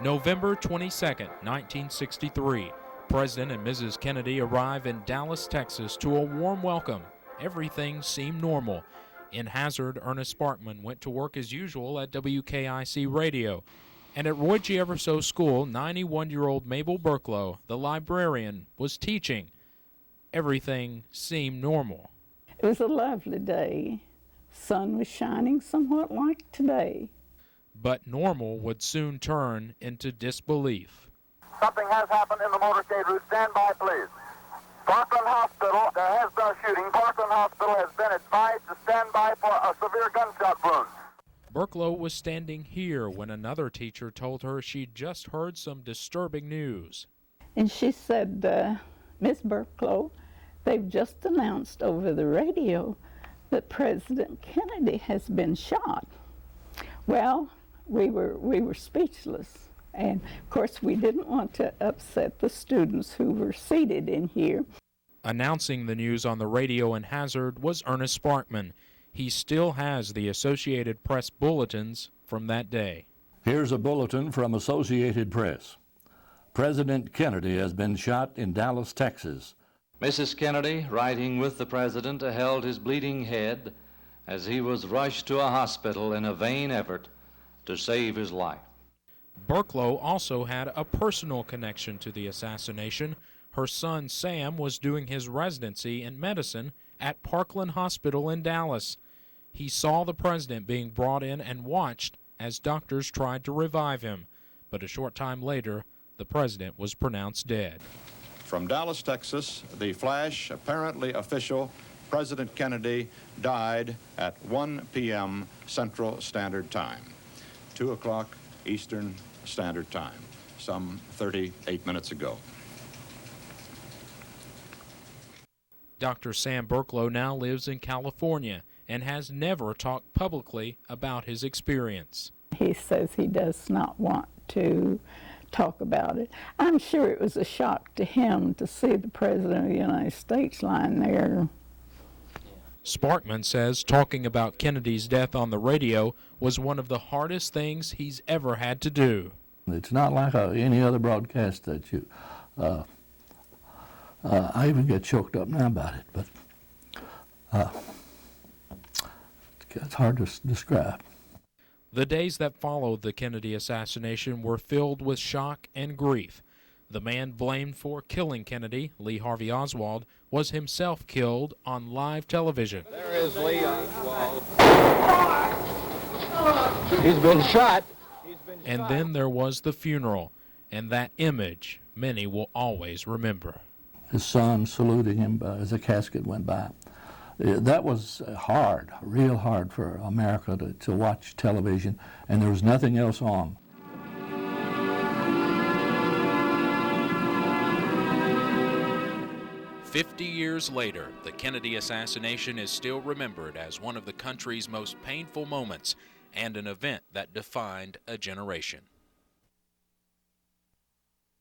November 22, 1963. President and Mrs. Kennedy arrive in Dallas, Texas to a warm welcome. Everything seemed normal. In Hazard, Ernest Sparkman went to work as usual at WKIC Radio. And at Roy G. Everso School, 91-year-old Mabel Burklow, the librarian, was teaching. Everything seemed normal. It was a lovely day. Sun was shining somewhat like today. But normal would soon turn into disbelief. Something has happened in the motorcade route. Stand by, please. Parkland Hospital, there has been a shooting. Parkland Hospital has been advised to stand by for a severe gunshot wound. Burklow was standing here when another teacher told her she'd just heard some disturbing news. And she said, Miss Burklow, they've just announced over the radio that President Kennedy has been shot. Well, we were speechless. And, of course, we didn't want to upset the students who were seated in here. Announcing the news on the radio in Hazard was Ernest Sparkman. He still has the Associated Press bulletins from that day. Here's a bulletin from Associated Press. President Kennedy has been shot in Dallas, Texas. Mrs. Kennedy, riding with the President, held his bleeding head as he was rushed to a hospital in a vain effort to save his life. Burklow also had a personal connection to the assassination. Her son Sam was doing his residency in medicine at Parkland Hospital in Dallas. He saw the president being brought in and watched as doctors tried to revive him. But a short time later, the president was pronounced dead. From Dallas, Texas, the flash, apparently official, President Kennedy died at 1 p.m. Central Standard Time, 2 o'clock Eastern Standard Time, some 38 minutes ago. Dr. Sam Burklow now lives in California and has never talked publicly about his experience. He says he does not want to talk about it. I'm sure it was a shock to him to see the President of the United States lying there. Sparkman says talking about Kennedy's death on the radio was one of the hardest things he's ever had to do. It's not like any other broadcast that you... I even get choked up now about it, but it's hard to describe. The days that followed the Kennedy assassination were filled with shock and grief. The man blamed for killing Kennedy, Lee Harvey Oswald, was himself killed on live television. There is Lee Oswald. He's been shot. And then there was the funeral, and that image many will always remember. His son saluting him as the casket went by. That was hard, real hard for America to watch television, and there was nothing else on. "50 years later, the Kennedy assassination is still remembered as one of the country's most painful moments and an event that defined a generation.